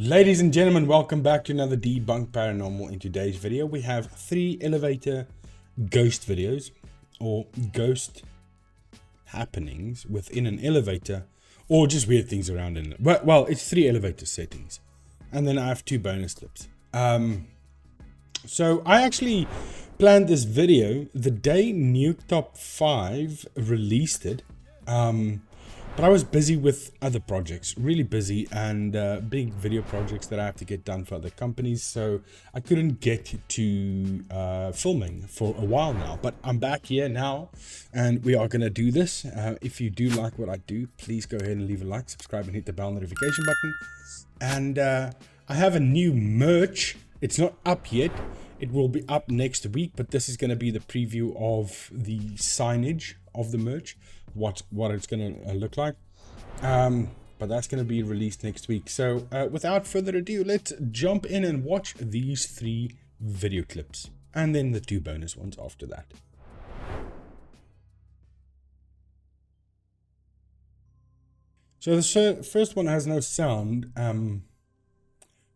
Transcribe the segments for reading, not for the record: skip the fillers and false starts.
Ladies and gentlemen, welcome back to another Debunked Paranormal. In today's video, we have 3 elevator ghost videos, or ghost happenings within an elevator, or just weird things around in it. Well, it's 3 elevator settings, and then I have 2 bonus clips. So I actually planned this video the day Nuke Top 5 released it. But I was busy with other projects, really busy, and big video projects that I have to get done for other companies, so I couldn't get to filming for a while now. But I'm back here now, and we are going to do this. If you do like what I do, please go ahead and leave a like, subscribe, and hit the bell notification button. And I have a new merch. It's not up yet. It will be up next week, but this is going to be the preview of the signage of the merch. What it's going to look like, but that's going to be released next week. So without further ado, let's jump in and watch these 3 video clips, and then the 2 bonus ones after that. So the first one has no sound,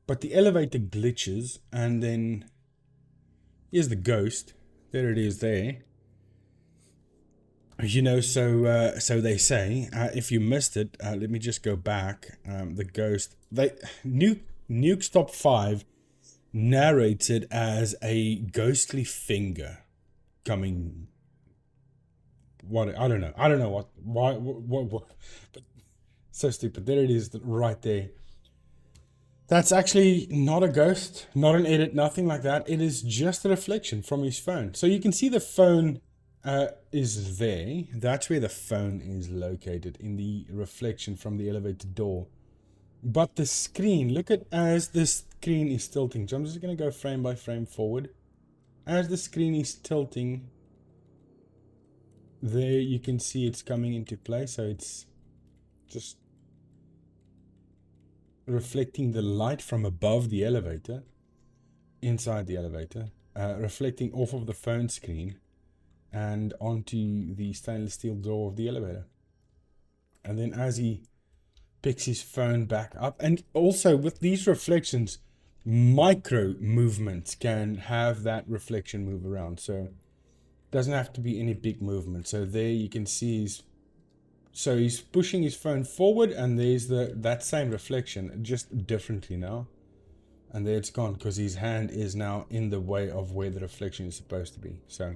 but the elevator glitches, and then here's the ghost. There it is there. You know, so they say, if you missed it, let me just go back. The ghost, Nuke's Top 5 narrates it as a ghostly finger coming. What, I don't know what, but so stupid. There it is, right there. That's actually not a ghost, not an edit, nothing like that. It is just a reflection from his phone. So you can see the phone is there. That's where the phone is located, in the reflection from the elevator door. But the screen, look at as the screen is tilting. So I'm just going to go frame by frame forward. As the screen is tilting, there you can see it's coming into play. So it's just reflecting the light from above the elevator, inside the elevator, reflecting off of the phone screen and onto the stainless steel door of the elevator. And then as he picks his phone back up, and also with these reflections, micro movements can have that reflection move around. So it doesn't have to be any big movement. So there you can see he's pushing his phone forward, and there's that same reflection, just differently now. And there it's gone, because his hand is now in the way of where the reflection is supposed to be. So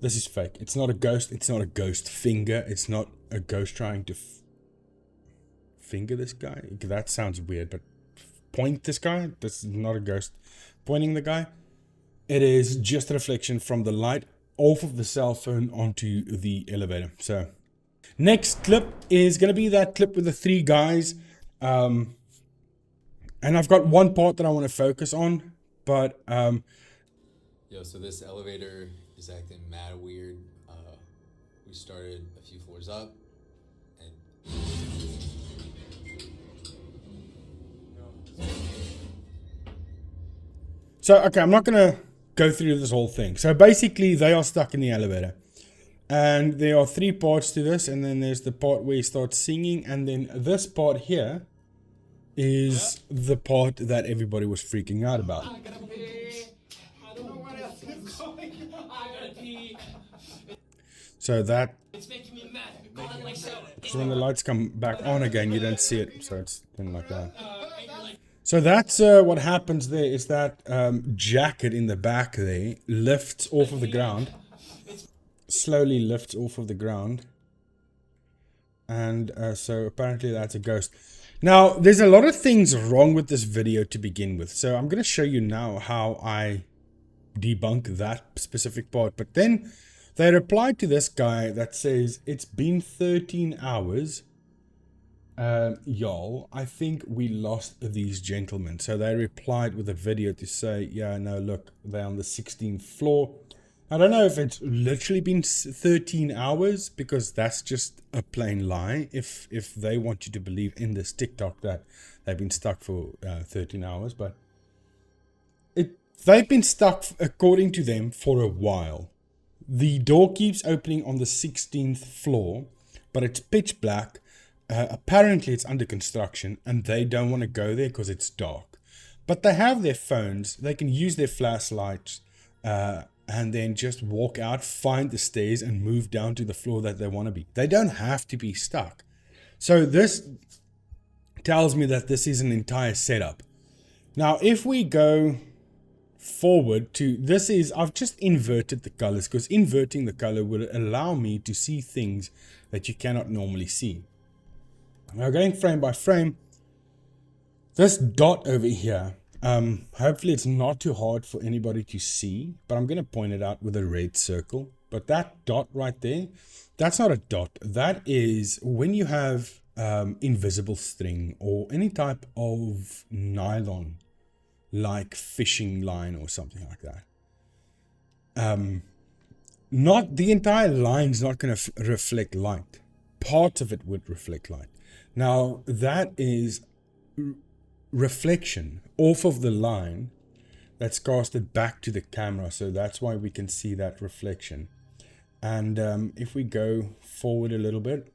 this is fake. It's not a ghost. It's not a ghost finger. It's not a ghost trying to finger this guy. That sounds weird, but point this guy. This is not a ghost pointing the guy. It is just a reflection from the light off of the cell phone onto the elevator. So next clip is going to be that clip with the 3 guys. And I've got one part that I want to focus on, but Yo, so this elevator is acting mad weird. We started a few floors up, and so okay, I'm not gonna go through this whole thing. So basically, they are stuck in the elevator, and there are 3 parts to this, and then there's the part where he starts singing, and then this part here is the part that everybody was freaking out about. So that, because when the lights come back on again, you don't see it. So it's thing like that. So that's what happens there, is that jacket in the back there lifts off of the ground. Slowly lifts off of the ground. And so apparently that's a ghost. Now, there's a lot of things wrong with this video to begin with. So I'm going to show you now how I debunk that specific part. But then they replied to this guy that says, it's been 13 hours. Y'all, I think we lost these gentlemen. So they replied with a video to say, yeah, no, look, they're on the 16th floor. I don't know if it's literally been 13 hours, because that's just a plain lie. If they want you to believe in this TikTok that they've been stuck for 13 hours. But they've been stuck, according to them, for a while. The door keeps opening on the 16th floor, but it's pitch black. apparently it's under construction and they don't want to go there because it's dark. But they have their phones. They can use their flashlights and then just walk out, find the stairs, and move down to the floor that they want to be. They don't have to be stuck. So this tells me that this is an entire setup. Now, if we go forward to this, I've just inverted the colors because inverting the color will allow me to see things that you cannot normally see. Now, going frame by frame, this dot over here, hopefully it's not too hard for anybody to see, but I'm going to point it out with a red circle. But that dot right there, that's not a dot. That is when you have invisible string or any type of nylon, like fishing line or something like that. Not the entire line's not going to reflect light. Part of it would reflect light. Now that is reflection off of the line that's casted back to the camera, so that's why we can see that reflection. And if we go forward a little bit,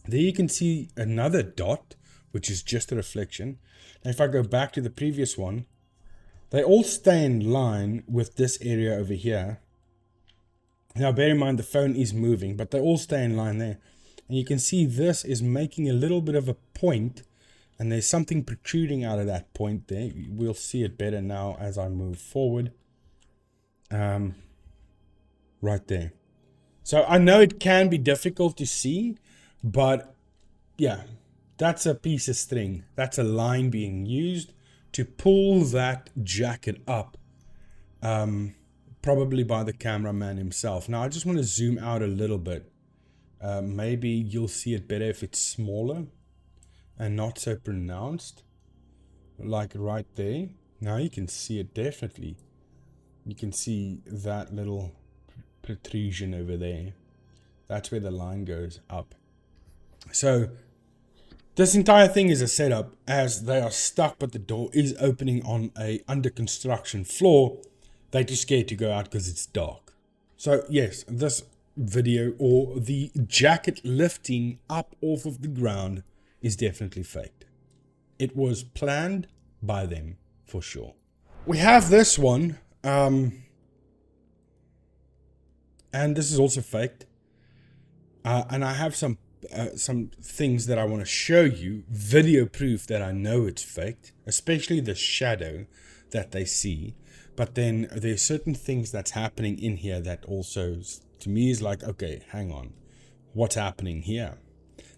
there you can see another dot, which is just a reflection. And if I go back to the previous one, they all stay in line with this area over here. Now bear in mind the phone is moving, but they all stay in line there. And you can see this is making a little bit of a point, and there's something protruding out of that point there. We'll see it better now as I move forward. Right there. So I know it can be difficult to see, but yeah, that's a piece of string. That's a line being used to pull that jacket up, probably by the cameraman himself. Now I just want to zoom out a little bit. Maybe you'll see it better if it's smaller and not so pronounced, like right there. Now you can see it definitely. You can see that little protrusion over there. That's where the line goes up. So this entire thing is a setup, as they are stuck, but the door is opening on a under construction floor. They're too scared to go out because it's dark. So yes, this video, or the jacket lifting up off of the ground, is definitely faked. It was planned by them for sure. We have this one, and this is also faked. And I have some things that I want to show you, video proof that I know it's faked, especially the shadow that they see. But then there's certain things that's happening in here that also, to me, is like, okay, hang on, what's happening here?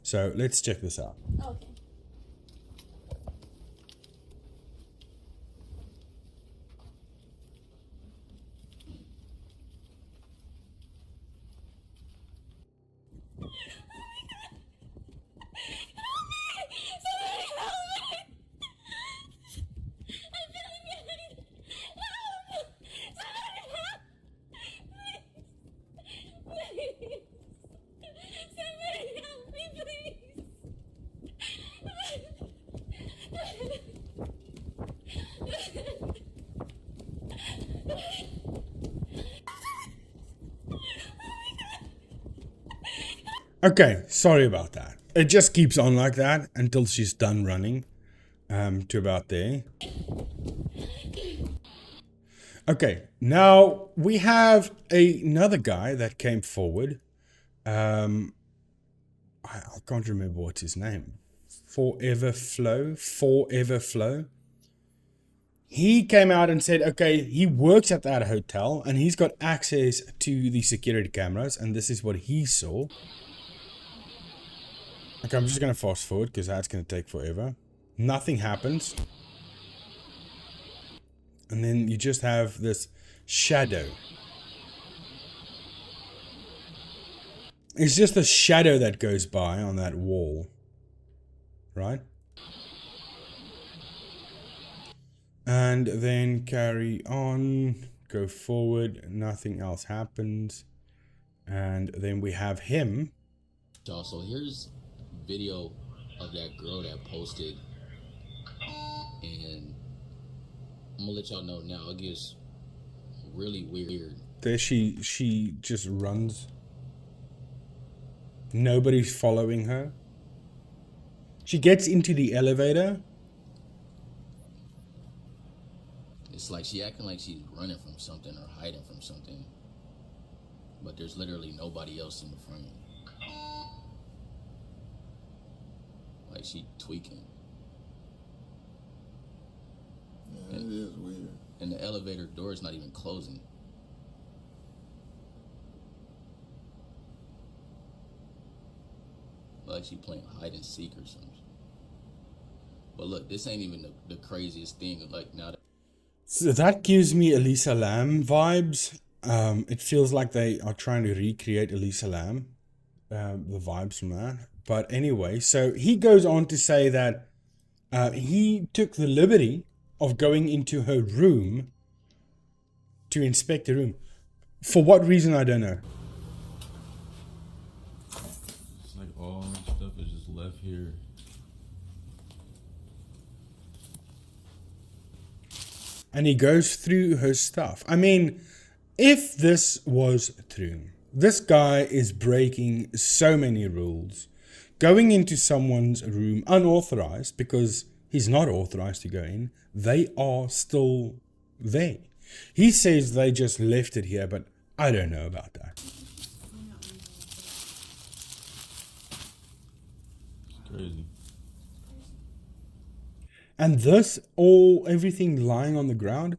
So let's check this out. Okay. Okay, sorry about that. It just keeps on like that until she's done running to about there. Okay, now we have another guy that came forward. I can't remember what's his name. Forever Flow. He came out and said, okay, he works at that hotel and he's got access to the security cameras, and this is what he saw. Okay, I'm just going to fast forward because that's going to take forever. Nothing happens. And then you just have this shadow. It's just a shadow that goes by on that wall. Right? And then carry on. Go forward. Nothing else happens. And then we have him. So here's video of that girl that posted, and I'm gonna let y'all know now. It gets really weird. There she just runs. Nobody's following her. She gets into the elevator. It's like she acting like she's running from something or hiding from something. But there's literally nobody else in the frame. Like she tweaking. Yeah, it is weird. And the elevator door is not even closing. Like she playing hide and seek or something. But look, this ain't even the craziest thing. Like now that So that gives me Elisa Lam vibes. It feels like they are trying to recreate Elisa Lam, the vibes from that. But anyway, so he goes on to say that he took the liberty of going into her room to inspect the room. For what reason, I don't know. It's like all that stuff is just left here. And he goes through her stuff. I mean, if this was true, this guy is breaking so many rules. Going into someone's room unauthorized, because he's not authorized to go in. They are still there. He says they just left it here, but I don't know about that. It's crazy. And everything lying on the ground,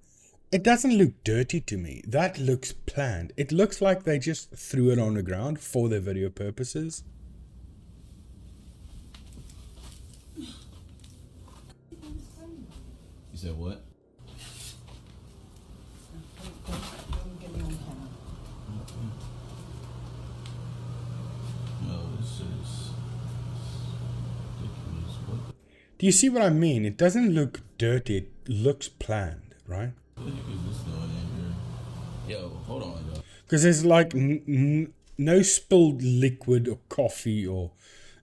it doesn't look dirty to me. That looks planned. It looks like they just threw it on the ground for their video purposes. You said what? No, this is ridiculous. What Do you see what I mean? It doesn't look dirty. It looks planned, right? the heck is this going in here? yo, hold on, yo. Because there's like no spilled liquid or coffee or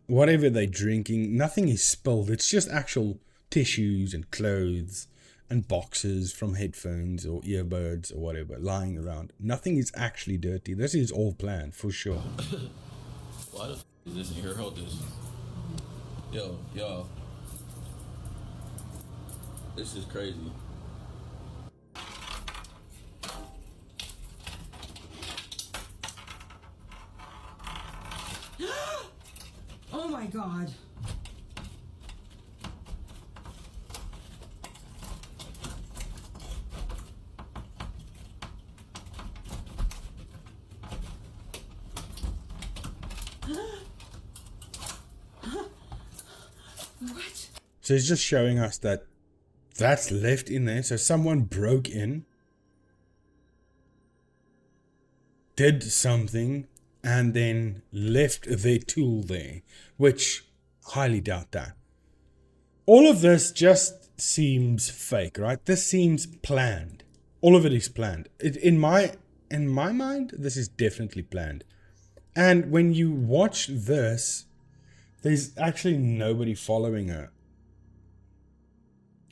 whatever they're drinking. Nothing is spilled. It's just actual tissues and clothes and boxes from headphones or earbuds or whatever lying around. Nothing is actually dirty. This is all planned for sure. Why the f is this in here? Hold this. Yo, y'all. This is crazy. Oh my god. What? So it's just showing us that that's left in there. So someone broke in, did something, and then left their tool there, which highly doubt that. All of this just seems fake, right? This seems planned. All of it is planned. In my mind, this is definitely planned. And when you watch this, there's actually nobody following her.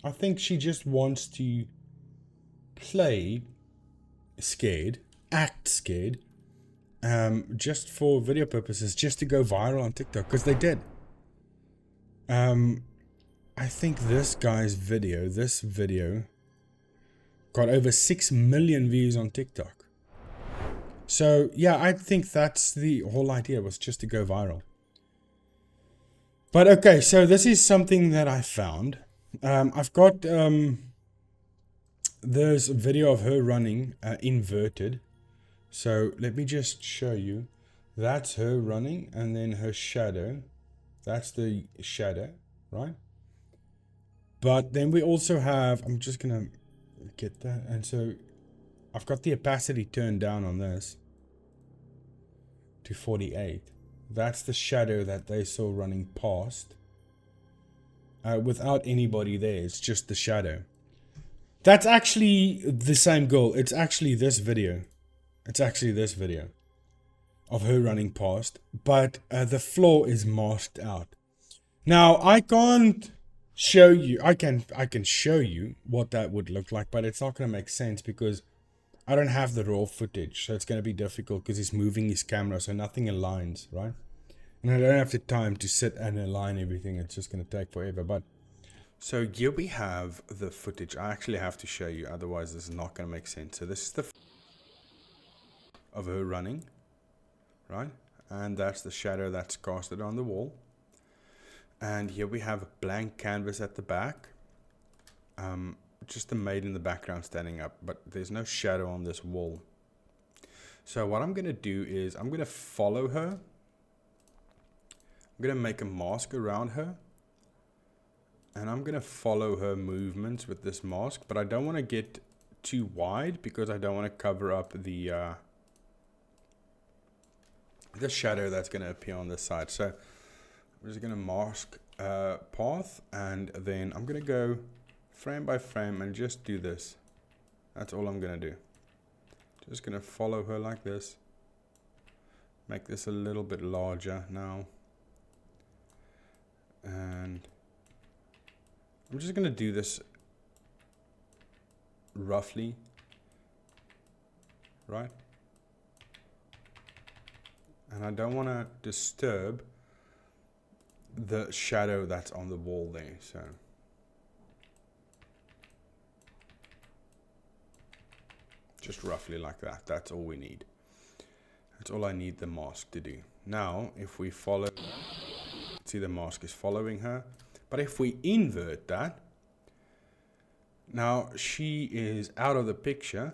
I think she just wants to play scared, act scared, just for video purposes, just to go viral on TikTok, because they did. I think this video got over 6 million views on TikTok. So yeah, I think that's the whole idea, was just to go viral. But okay, so this is something that I found. I've got there's a video of her running inverted. So let me just show you. That's her running, and then her shadow. That's the shadow, right? But then we also have, I'm just gonna get that, and so I've got the opacity turned down on this to 48. That's the shadow that they saw running past. Without anybody there, it's just the shadow. That's actually the same girl. It's actually this video. It's actually this video of her running past, but the floor is masked out. Now I can't show you. I can show you what that would look like, but it's not going to make sense because I don't have the raw footage, so it's going to be difficult because he's moving his camera, so nothing aligns, right? And I don't have the time to sit and align everything. It's just going to take forever. But so here we have the footage. I actually have to show you, otherwise this is not going to make sense. So this is the of her running, right? And that's the shadow that's casted on the wall. And here we have a blank canvas at the back. Just the maid in the background standing up, but there's no shadow on this wall. So what I'm going to do is I'm going to follow her. I'm going to make a mask around her. And I'm going to follow her movements with this mask, but I don't want to get too wide because I don't want to cover up the shadow that's going to appear on this side. So I'm just going to mask path, and then I'm going to go frame by frame and just do this. That's all I'm going to do. Just going to follow her like this. Make this a little bit larger now. And I'm just going to do this roughly, right? And I don't want to disturb the shadow that's on the wall there. So just roughly like that. That's all we need. That's all I need the mask to do. Now, if we follow, see the mask is following her. But if we invert that, now she is out of the picture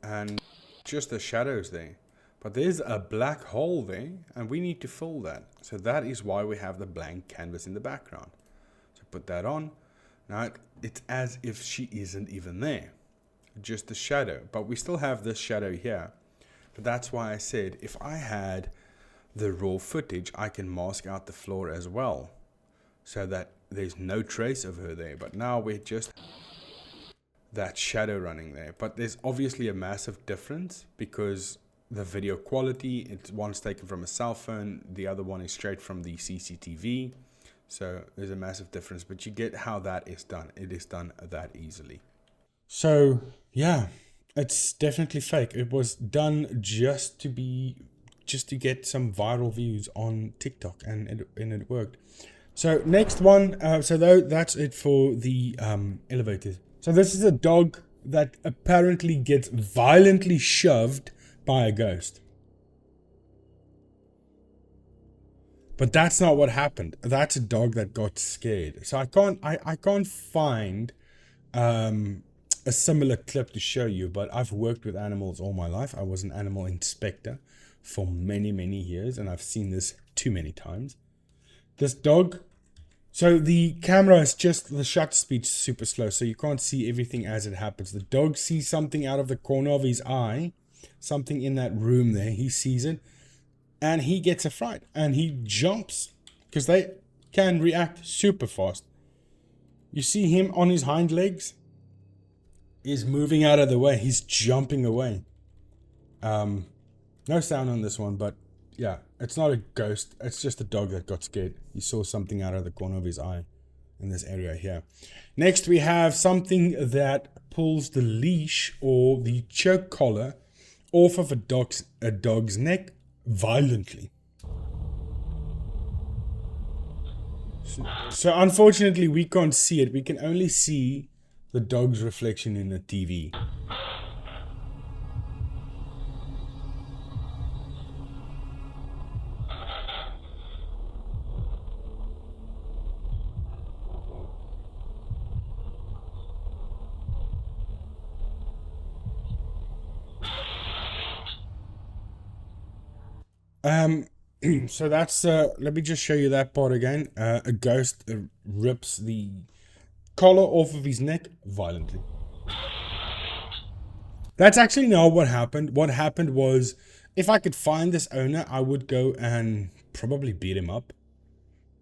and just the shadows there. But there's a black hole there and we need to fill that. So that is why we have the blank canvas in the background. So put that on. Now it's as if she isn't even there. Just the shadow. But we still have this shadow here. But that's why I said if I had the raw footage, I can mask out the floor as well, so that there's no trace of her there. But now we're just that shadow running there. But there's obviously a massive difference because the video quality, it's one's taken from a cell phone, the other one is straight from the CCTV. So there's a massive difference, but you get how that is done. It is done that easily. So yeah, it's definitely fake. It was done just to get some viral views on TikTok, and it worked. So next one, that's it for the elevators. So this is a dog that apparently gets violently shoved by a ghost. But that's not what happened. That's a dog that got scared. So I can't find a similar clip to show you, but I've worked with animals all my life. I was an animal inspector for many, many years, and I've seen this too many times. This dog, so the camera is just, the shutter speed is super slow, so you can't see everything as it happens. The dog sees something out of the corner of his eye, something in that room there, he sees it, and he gets a fright, and he jumps, because they can react super fast. You see him on his hind legs, is moving out of the way, he's jumping away. No sound on this one, but yeah, it's not a ghost. It's just a dog that got scared. He saw something out of the corner of his eye in this area here. Next, we have something that pulls the leash or the choke collar off of a dog's neck violently. So unfortunately, we can't see it. We can only see the dog's reflection in the TV. So that's let me just show you that part again. A ghost rips the collar off of his neck violently. That's actually not what happened. What happened was, if I could find this owner, I would go and probably beat him up.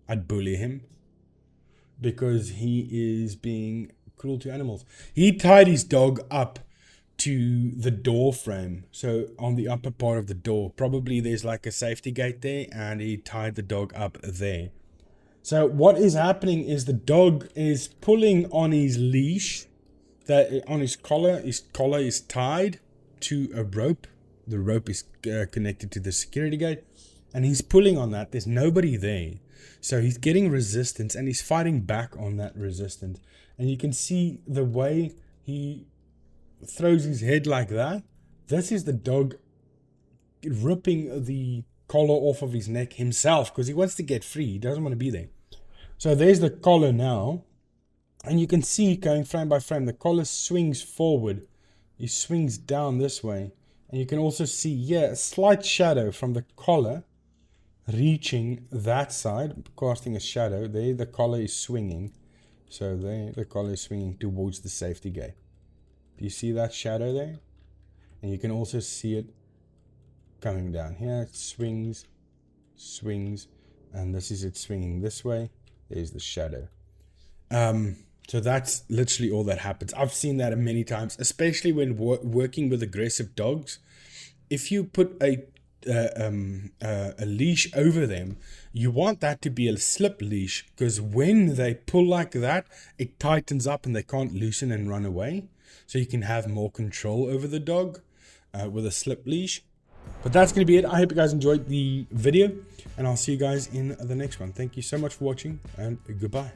I'd bully him because he is being cruel to animals. He tied his dog up to the door frame, so on the upper part of the door, probably there's like a safety gate there, and he tied the dog up there. So what is happening is the dog is pulling on his leash, that on his collar. His collar is tied to a rope. The rope is connected to the security gate, and he's pulling on that. There's nobody there. So he's getting resistance and he's fighting back on that resistance. And you can see the way he throws his head like that. This is the dog ripping the collar off of his neck himself because he wants to get free. He doesn't want to be there. So there's the collar now. And you can see going frame by frame, the collar swings forward. He swings down this way. And you can also see, yeah, a slight shadow from the collar reaching that side, casting a shadow. There, the collar is swinging. So there, the collar is swinging towards the safety gate. Do you see that shadow there? And you can also see it coming down here. It swings, swings, and this is it swinging this way. There's the shadow. So that's literally all that happens. I've seen that many times, especially when working with aggressive dogs. If you put a leash over them, you want that to be a slip leash, because when they pull like that, it tightens up and they can't loosen and run away. So you can have more control over the dog with a slip leash. But that's going to be it. I hope you guys enjoyed the video, and I'll see you guys in the next one. Thank you so much for watching, and goodbye.